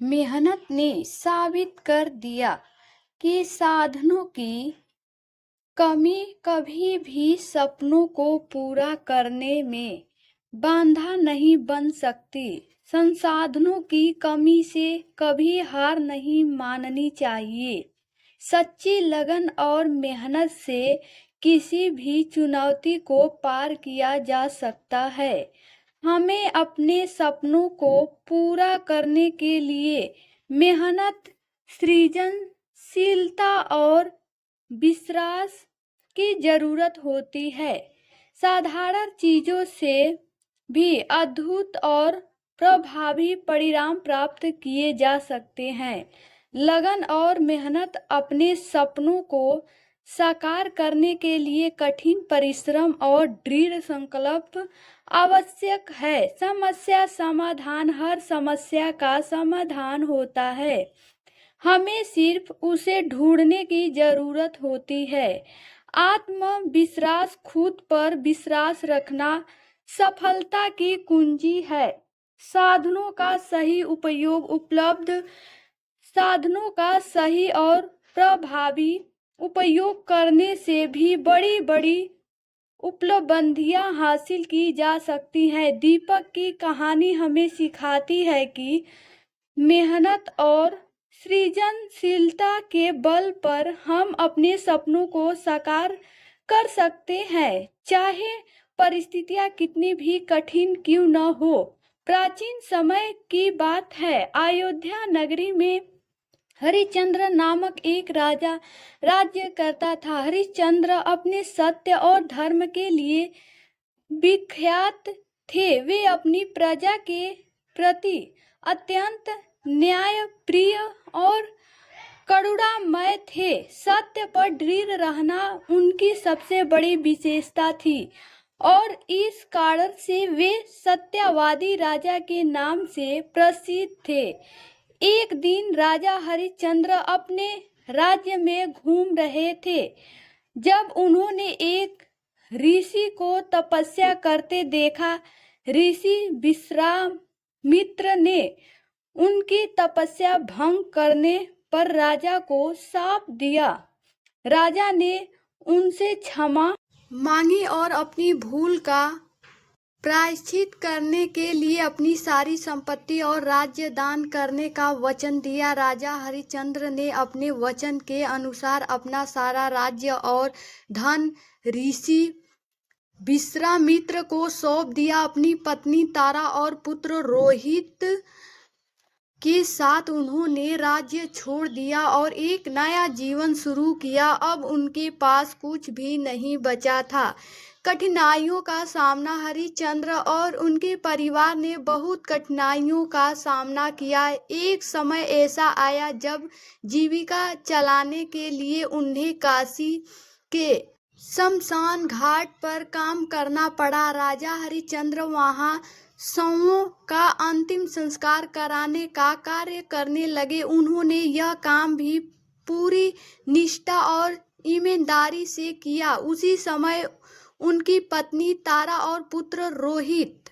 मेहनत ने साबित कर दिया कि साधनों की कमी कभी भी सपनों को पूरा करने में बाधा नहीं बन सकती। संसाधनों की कमी से कभी हार नहीं माननी चाहिए। सच्ची लगन और मेहनत से किसी भी चुनौती को पार किया जा सकता है। हमें अपने सपनों को पूरा करने के लिए मेहनत, सृजनशीलता और विश्वास की जरूरत होती है। साधारण चीजों से भी अद्भुत और प्रभावी परिणाम प्राप्त किए जा सकते हैं। लगन और मेहनत अपने सपनों को साकार करने के लिए कठिन परिश्रम और दृढ़ संकल्प आवश्यक है। समस्या समाधान, हर समस्या का समाधान होता है, हमें सिर्फ उसे ढूंढने की जरूरत होती है। आत्मविश्वास, खुद पर विश्वास रखना सफलता की कुंजी है। साधनों का सही उपयोग, उपलब्ध साधनों का सही और प्रभावी उपयोग करने से भी बड़ी बड़ी उपलब्धियां हासिल की जा सकती हैं। दीपक की कहानी हमें सिखाती है कि मेहनत और सृजनशीलता के बल पर हम अपने सपनों को साकार कर सकते हैं, चाहे परिस्थितियां कितनी भी कठिन क्यों न हो। प्राचीन समय की बात है, अयोध्या नगरी में हरिश्चंद्र नामक एक राजा राज्य करता था। हरिश्चंद्र अपने सत्य और धर्म के लिए विख्यात थे। वे अपनी प्रजा के प्रति अत्यंत न्यायप्रिय और करुणामय थे। सत्य पर दृढ़ रहना उनकी सबसे बड़ी विशेषता थी और इस कारण से वे सत्यवादी राजा के नाम से प्रसिद्ध थे। एक दिन राजा हरिश्चंद्र अपने राज्य में घूम रहे थे जब उन्होंने एक ऋषि को तपस्या करते देखा। ऋषि विश्वामित्र ने उनकी तपस्या भंग करने पर राजा को शाप दिया। राजा ने उनसे क्षमा मांगी और अपनी भूल का प्रायश्चित करने के लिए अपनी सारी संपत्ति और राज्य दान करने का वचन दिया। राजा हरिश्चंद्र ने अपने वचन के अनुसार अपना सारा राज्य और धन ऋषि विश्वामित्र को सौंप दिया। अपनी पत्नी तारा और पुत्र रोहित के साथ उन्होंने राज्य छोड़ दिया और एक नया जीवन शुरू किया। अब उनके पास कुछ भी नहीं बचा था। कठिनाइयों का सामना, हरिश्चंद्र और उनके परिवार ने बहुत कठिनाइयों का सामना किया। एक समय ऐसा आया जब जीविका चलाने के लिए उन्हें काशी के शमशान घाट पर काम करना पड़ा। राजा हरिश्चंद्र वहां शवों का अंतिम संस्कार कराने का कार्य करने लगे। उन्होंने यह काम भी पूरी निष्ठा और ईमानदारी से किया। उसी समय उनकी पत्नी तारा और पुत्र रोहित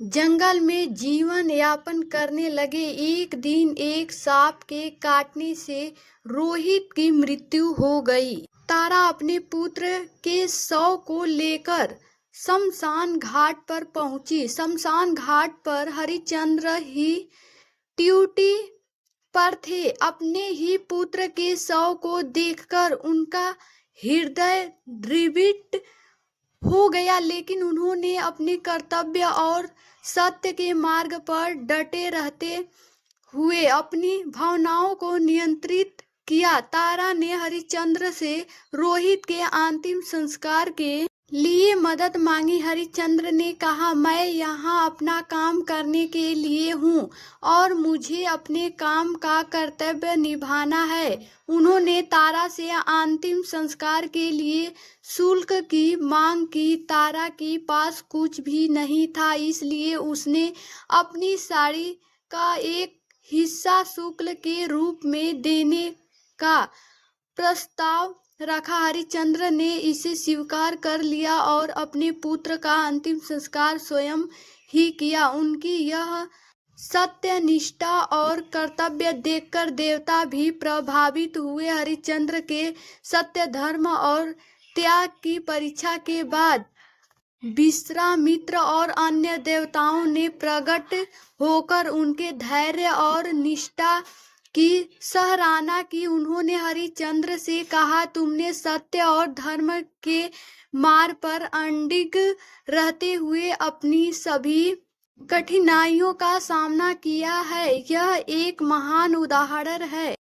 जंगल में जीवन यापन करने लगे। एक दिन एक सांप के काटने से रोहित की मृत्यु हो गई। तारा अपने पुत्र के शव को लेकर शमशान घाट पर पहुंची। शमशान घाट पर हरिश्चंद्र ही ड्यूटी पर थे। अपने ही पुत्र के शव को देखकर उनका हृदय द्रवित हो गया, लेकिन उन्होंने अपने कर्तव्य और सत्य के मार्ग पर डटे रहते हुए अपनी भावनाओं को नियंत्रित किया। तारा ने हरिश्चंद्र से रोहित के अंतिम संस्कार के लिए मदद मांगी। हरिश्चंद्र ने कहा, मैं यहाँ अपना काम करने के लिए हूँ और मुझे अपने काम का कर्तव्य निभाना है। उन्होंने तारा से अंतिम संस्कार के लिए शुल्क की मांग की। तारा के पास कुछ भी नहीं था, इसलिए उसने अपनी साड़ी का एक हिस्सा शुल्क के रूप में देने का प्रस्ताव रखा। हरिश्चंद्र ने इसे स्वीकार कर लिया और अपने पुत्र का अंतिम संस्कार स्वयं ही किया। उनकी यह सत्य, निष्ठा और कर्तव्य देखकर देवता भी प्रभावित हुए। हरिश्चंद्र के सत्य, धर्म और त्याग की परीक्षा के बाद विश्वामित्र और अन्य देवताओं ने प्रकट होकर उनके धैर्य और निष्ठा की सराहना की। उन्होंने हरिश्चंद्र से कहा, तुमने सत्य और धर्म के मार्ग पर अडिग रहते हुए अपनी सभी कठिनाइयों का सामना किया है। यह एक महान उदाहरण है।